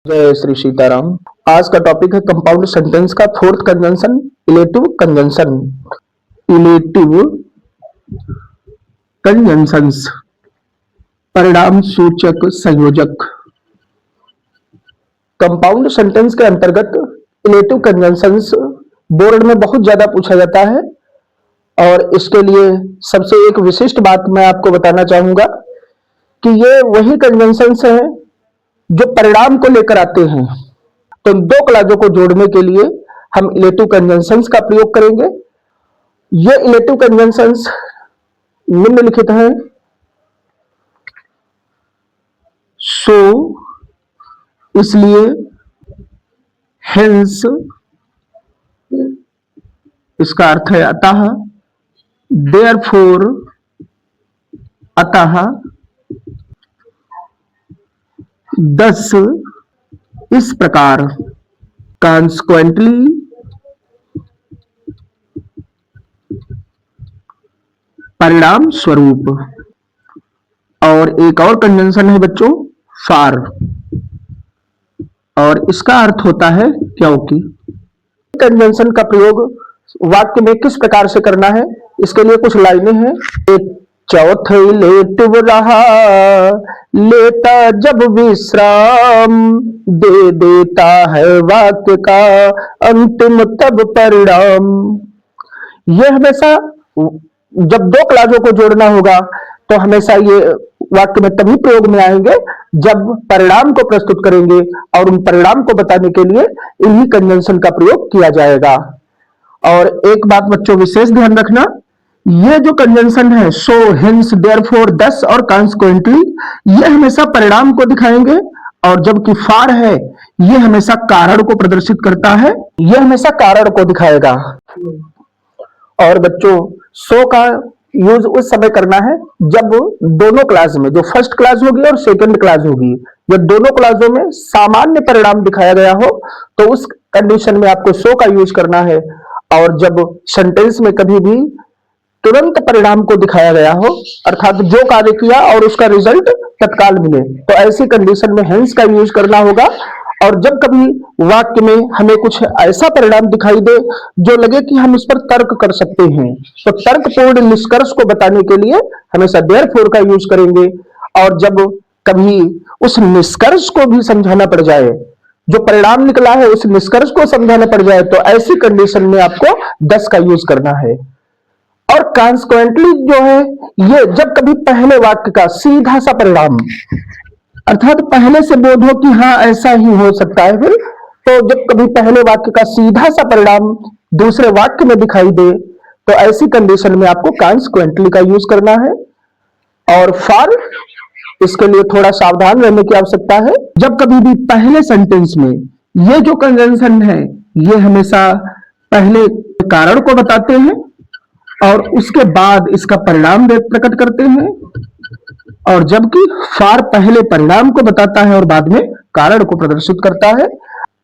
जय श्री सीताराम। आज का टॉपिक है कंपाउंड सेंटेंस का fourth conjunction, illative conjunction. Illative conjunctions, परिणाम सूचक संयोजक। कंपाउंड सेंटेंस के अंतर्गत इलेटिव कंजंक्शंस बोर्ड में बहुत ज्यादा पूछा जाता है और इसके लिए सबसे एक विशिष्ट बात मैं आपको बताना चाहूंगा कि ये वही कंजंक्शंस हैं जो परिणाम को लेकर आते हैं। तो दो क्लाजों को जोड़ने के लिए हम इलेटिव कंजंक्शंस का प्रयोग करेंगे। ये इलेटिव कंजंक्शंस निम्नलिखित हैं। सो, इसलिए, हेंस, इसका अर्थ है अतः, देयरफॉर, अतः, दस, इस प्रकार, कॉन्सिक्वेंटली, परिणाम स्वरूप। और एक और कंजंक्शन है बच्चों, फार, और इसका अर्थ होता है क्योंकि। कंजंक्शन का प्रयोग वाक्य में किस प्रकार से करना है, इसके लिए कुछ लाइनें हैं। एक चौथा इलेटिव रहा, लेता जब विश्राम, दे देता है वाक्य का अंतिम तब परिणाम। यह हमेशा जब दो क्लाजों को जोड़ना होगा तो हमेशा ये वाक्य में तभी प्रयोग में आएंगे जब परिणाम को प्रस्तुत करेंगे और उन परिणाम को बताने के लिए इन्हीं कंजंक्शन का प्रयोग किया जाएगा। और एक बात बच्चों विशेष ध्यान रखना, ये जो कंजंक्शन है सो, हेंस, देयरफॉर, दस और कॉन्सिक्वेंटली, ये हमेशा परिणाम को दिखाएंगे, और जबकि फार है ये हमेशा कारण को प्रदर्शित करता है, ये हमेशा कारण को दिखाएगा। और बच्चों सो का यूज उस समय करना है जब दोनों क्लास में, जो फर्स्ट क्लास होगी और सेकंड क्लास होगी, जब दोनों क्लासों में सामान्य परिणाम दिखाया गया हो तो उस कंडीशन में आपको सो का यूज करना है। और जब सेंटेंस में कभी भी तुरंत परिणाम को दिखाया गया हो, अर्थात जो कार्य किया और उसका रिजल्ट तत्काल मिले, तो ऐसी कंडीशन में हेंस का यूज करना होगा। और जब कभी वाक्य में हमें कुछ ऐसा परिणाम दिखाई दे जो लगे कि हम इस पर तर्क कर सकते हैं, तो तर्कपूर्ण निष्कर्ष को बताने के लिए हमेशा देयरफॉर का यूज करेंगे। और जब कभी उस निष्कर्ष को भी समझाना पड़ जाए, जो परिणाम निकला है उस निष्कर्ष को समझाना पड़ जाए, तो ऐसी कंडीशन में आपको दस का यूज करना है। और कॉन्सिक्वेंटली जो है, ये जब कभी पहले वाक्य का सीधा सा परिणाम, अर्थात पहले से बोध हो कि हाँ ऐसा ही हो सकता है, फिर तो जब कभी पहले वाक्य का सीधा सा परिणाम दूसरे वाक्य में दिखाई दे तो ऐसी कंडीशन में आपको कॉन्सिक्वेंटली का यूज करना है। और फॉर, इसके लिए थोड़ा सावधान रहने की आवश्यकता है। जब कभी भी पहले सेंटेंस में ये जो कंजंक्शन है ये हमेशा पहले कारण को बताते हैं और उसके बाद इसका परिणाम प्रकट करते हैं, और जबकि फार पहले परिणाम को बताता है और बाद में कारण को प्रदर्शित करता है।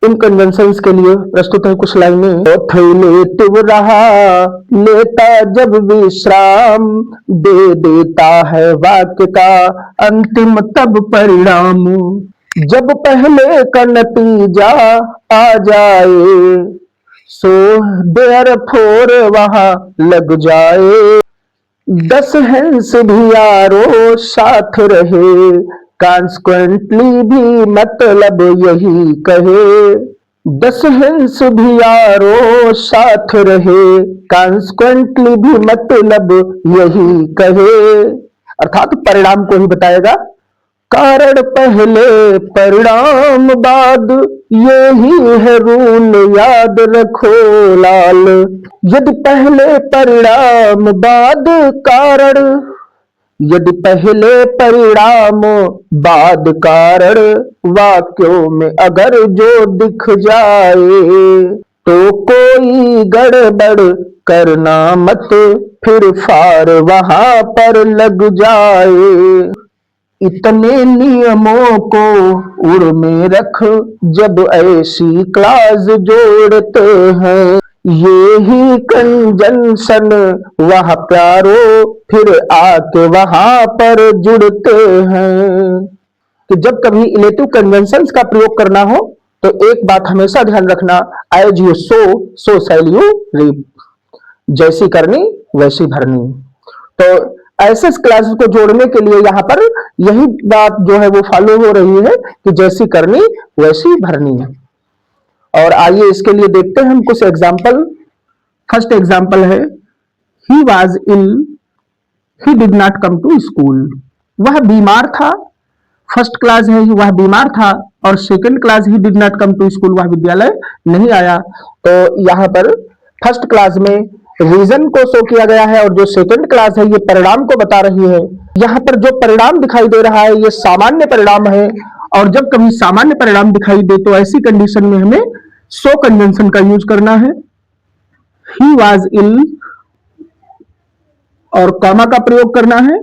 इन कन्वेंशंस के लिए प्रस्तुत है कुछ लाइनें। लेटिव रहा, लेता जब विश्राम, दे देता है वाक्य का अंतिम तब परिणाम। जब पहले का नतीजा आ जाए, सो देयरफॉर वहां लग जाए, दस हेंस भी यारो साथ रहे, कॉन्सिक्वेंटली भी मतलब यही कहे। दस हेंस भी यारो साथ रहे, कॉन्सिक्वेंटली भी मतलब यही कहे, अर्थात परिणाम को ही बताएगा। कारण पहले परिणाम बाद, यही है रूल याद रखो लाल। यदि पहले परिणाम बाद कारण, यदि पहले परिणाम बाद कारण, वाक्यों में अगर जो दिख जाए, तो कोई गड़बड़ करना मत, फिर फार वहां पर लग जाए। इतने नियमों को उड़ में रख, जब ऐसी क्लास जोड़ते हैं, ये ही कंजंक्शन वह प्यारो, फिर आके वहां पर जुड़ते हैं। कि जब कभी इलेटिव कन्वेंशंस का प्रयोग करना हो तो एक बात हमेशा ध्यान रखना, as you sow so shall you reap, जैसी करनी वैसी भरनी। तो ऐसे क्लासेस को जोड़ने के लिए यहाँ पर यही बात जो है वो फॉलो हो रही है कि जैसी करनी वैसी भरनी है। और आइए इसके लिए देखते हैं हम कुछ एग्जाम्पल। फर्स्ट एग्जाम्पल है, he was ill, he did not come to school. वह बीमार था, फर्स्ट क्लास है वह बीमार था, और second class he did not come to school, वह विद्यालय नहीं आया। तो यहाँ पर फर्स्ट क्लास में रीजन को शो किया गया है और जो सेकंड क्लास है ये परिणाम को बता रही है। यहाँ पर जो परिणाम दिखाई दे रहा है ये सामान्य परिणाम है, और जब कभी सामान्य परिणाम दिखाई दे तो ऐसी कंडीशन में हमें सो कन्वेंशन का यूज करना है। ही वॉज इल और कॉमा का प्रयोग करना है,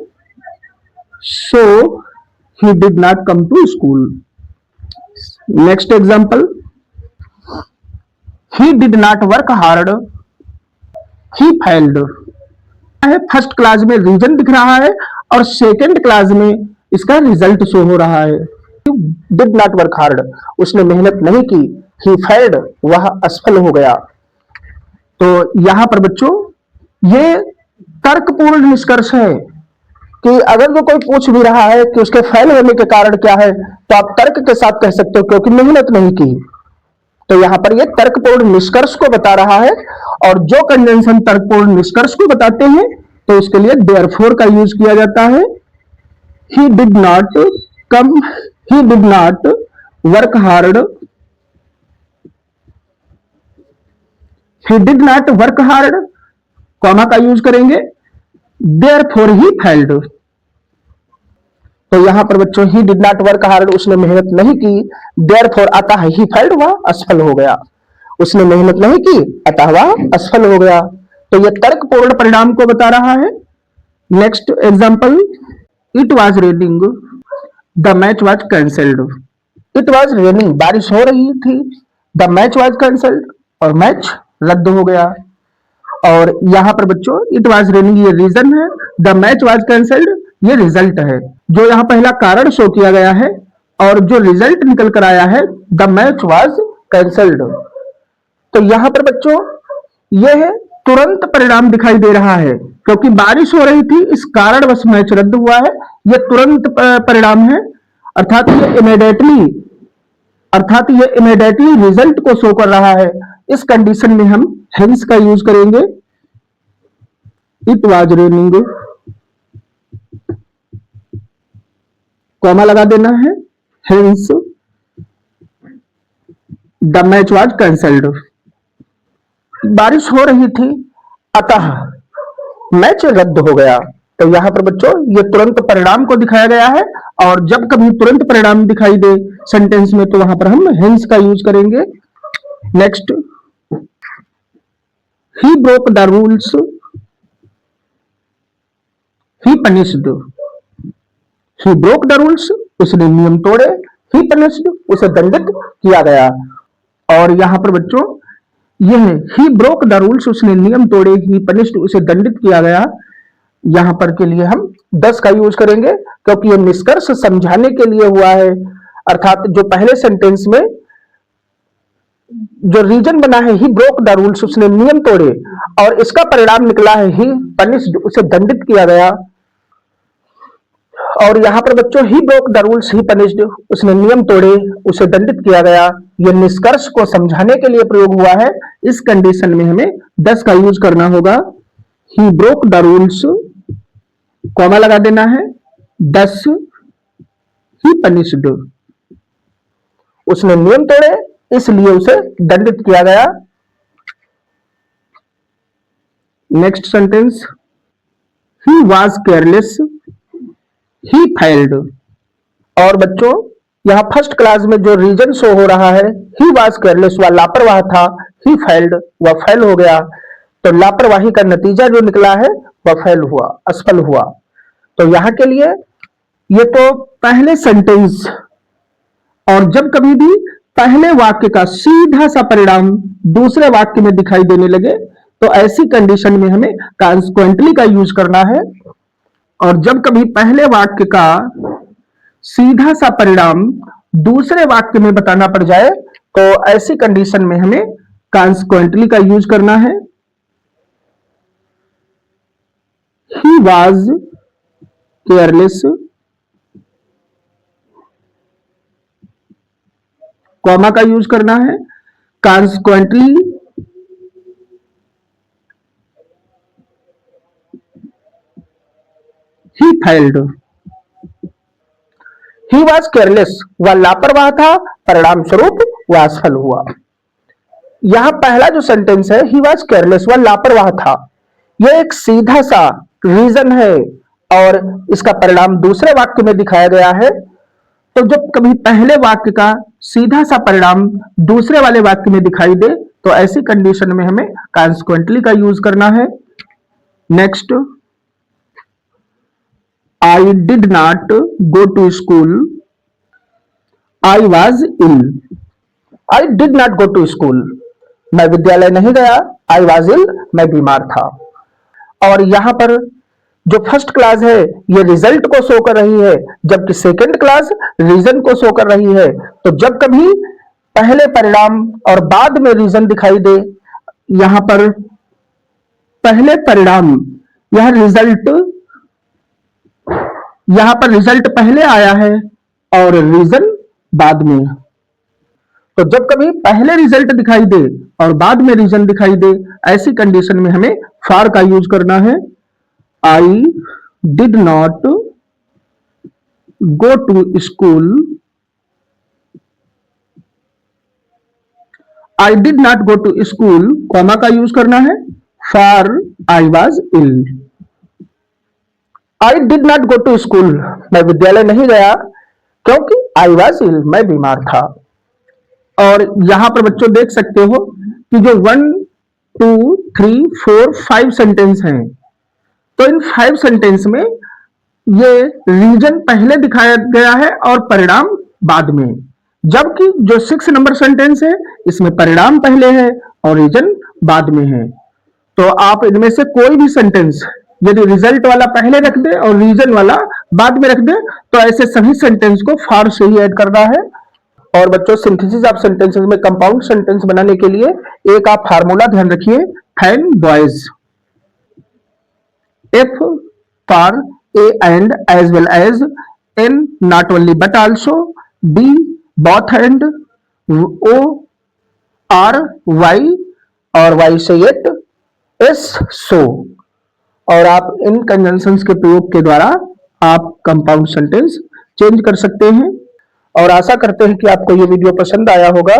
सो he did not come to school. Next example, he did not work hard, he failed. First class में रीजन दिख रहा है और सेकंड क्लास में इसका रिजल्ट शो हो रहा है। डिड नॉट वर्क हार्ड, उसने मेहनत नहीं की। ही फेल्ड, वह असफल हो गया। तो यहां पर बच्चों ये तर्कपूर्ण निष्कर्ष है कि अगर जो कोई पूछ भी रहा है कि उसके फेल होने के कारण क्या है, तो आप तर्क के साथ कह सकते हो क्योंकि मेहनत नहीं की। तो यहाँ पर ये तर्कपूर्ण निष्कर्ष को बता रहा है, और जो कन्वेंशन तर्कपूर्ण निष्कर्ष को बताते हैं तो उसके लिए देयरफॉर का यूज किया जाता है। ही did not come, he did not work hard, he did not work hard, comma का यूज करेंगे, देयरफॉर ही फेल्ड। तो यहां पर बच्चों ही डिड नॉट वर्क हार्ड, उसने मेहनत नहीं की, देयरफॉर आता है ही फेल्ड, वह असफल हो गया। उसने मेहनत नहीं की अतः वह असफल हो गया। तो यह तर्कपूर्ण परिणाम को बता रहा है। Next example, it was raining, the match was cancelled. It was raining, बारिश हो रही थी, द मैच वाज कैंसल्ड, और मैच रद्द हो गया। और यहां पर बच्चों इट वाज रेनिंग ये रीजन है, द मैच वाज कैंसल्ड ये रिजल्ट है। जो यहां पहला कारण शो किया गया है और जो रिजल्ट निकल कर आया है द मैच वाज कैंसल्ड। तो यहां पर बच्चों यह तुरंत परिणाम दिखाई दे रहा है, क्योंकि बारिश हो रही थी इस कारणवश मैच रद्द हुआ है। यह तुरंत परिणाम है, अर्थात ये इमीडिएटली रिजल्ट को शो कर रहा है। इस कंडीशन में हम हेंस का यूज करेंगे। इट वाज रेनिंग, कॉमा लगा देना है, hence the match was cancelled. बारिश हो रही थी अतः मैच रद्द हो गया। तो यहां पर बच्चों ये तुरंत परिणाम को दिखाया गया है, और जब कभी तुरंत परिणाम दिखाई दे सेंटेंस में तो वहां पर हम हेंस का यूज करेंगे। Next, he broke the rules, he punished. He broke the rules, उसने नियम तोड़े, ही पनिश्ड, उसे दंडित किया गया। और यहां पर बच्चों यह ही ब्रोक द रूल्स, उसने नियम तोड़े, ही पनिश्ड, उसे दंडित किया गया। यहां पर के लिए हम 10 का यूज करेंगे, क्योंकि यह निष्कर्ष समझाने के लिए हुआ है। अर्थात जो पहले सेंटेंस में जो रीजन बना है ही ब्रोक द रूल्स, उसने नियम तोड़े, और इसका परिणाम निकला है ही पनिश्ड, उसे दंडित किया गया। और यहां पर बच्चों he broke the rules, he punished, उसने नियम तोड़े, उसे दंडित किया गया, यह निष्कर्ष को समझाने के लिए प्रयोग हुआ है। इस कंडीशन में हमें 10 का यूज करना होगा। He broke the rules, comma लगा देना है, 10 ही पनिश्ड, उसने नियम तोड़े इसलिए उसे दंडित किया गया। Next sentence, he was careless, he failed. और बच्चों यहां फर्स्ट क्लास में जो रीजन शो हो रहा है ही वाज केयरलेस, वह लापरवाह था, ही फेल्ड, वह फेल हो गया। तो लापरवाही का नतीजा जो निकला है वह फेल हुआ, असफल हुआ। तो यहां के लिए ये तो पहले सेंटेंस, और जब कभी भी पहले वाक्य का सीधा सा परिणाम दूसरे वाक्य में दिखाई देने लगे तो ऐसी कंडीशन में हमें कॉन्सिक्वेंटली का यूज करना है। और जब कभी पहले वाक्य का सीधा सा परिणाम दूसरे वाक्य में बताना पड़ जाए तो ऐसी कंडीशन में हमें कॉन्सिक्वेंटली का यूज करना है। ही वॉज केयरलेस, कॉमा का यूज करना है। Consequently he failed, he was careless, वह लापरवाह था, परिणाम स्वरूप वह असफल हुआ। यहां पहला जो सेंटेंस है, ही वॉज केयरलेस, वह लापरवाह था, यह एक सीधा सा रीजन है और इसका परिणाम दूसरे वाक्य में दिखाया गया है। तो जब कभी पहले वाक्य का सीधा सा परिणाम दूसरे वाले वाक्य में दिखाई दे तो ऐसी कंडीशन में हमें कॉन्सिक्वेंटली का यूज करना है। Next, I did not go to school, I was ill. I did not go to school, मैं विद्यालय नहीं गया, आई वॉज इल, मैं बीमार था। और यहां पर जो फर्स्ट क्लास है ये रिजल्ट को शो कर रही है, जबकि सेकंड क्लास रीजन को शो कर रही है। तो जब कभी पहले परिणाम और बाद में रीजन दिखाई दे, यहां पर पहले परिणाम, यह रिजल्ट, यहां पर रिजल्ट पहले आया है और रीजन बाद में। तो जब कभी पहले रिजल्ट दिखाई दे और बाद में रीजन दिखाई दे, ऐसी कंडीशन में हमें फॉर का यूज करना है। I did not go to school, I did not go to school, comma का यूज करना है, for I was ill. I did not go to school, मैं विद्यालय नहीं गया क्योंकि आई वॉज इल, मैं बीमार था। और यहां पर बच्चों देख सकते हो कि जो 1 2 3 4 5 सेंटेंस हैं, तो इन 5 सेंटेंस में ये रीजन पहले दिखाया गया है और परिणाम बाद में, जबकि जो 6 नंबर सेंटेंस है इसमें परिणाम पहले है और रीजन बाद में है। तो आप इनमें से कोई भी सेंटेंस यदि रिजल्ट वाला पहले रख दे और रीजन वाला बाद में रख दे तो ऐसे सभी सेंटेंस को फॉर से ही ऐड करना है। और बच्चों सिंथेसिस ऑफ सेंटेंसेस में कंपाउंड सेंटेंस बनाने के लिए एक आप फार्मूला ध्यान रखिए, fan boys. F for A and as well as, N not only but also, B both and, O R Y और Y से yet, S so। और आप इन कंजंक्शंस के प्रयोग के द्वारा आप कंपाउंड सेंटेंस चेंज कर सकते हैं। और आशा करते हैं कि आपको ये वीडियो पसंद आया होगा।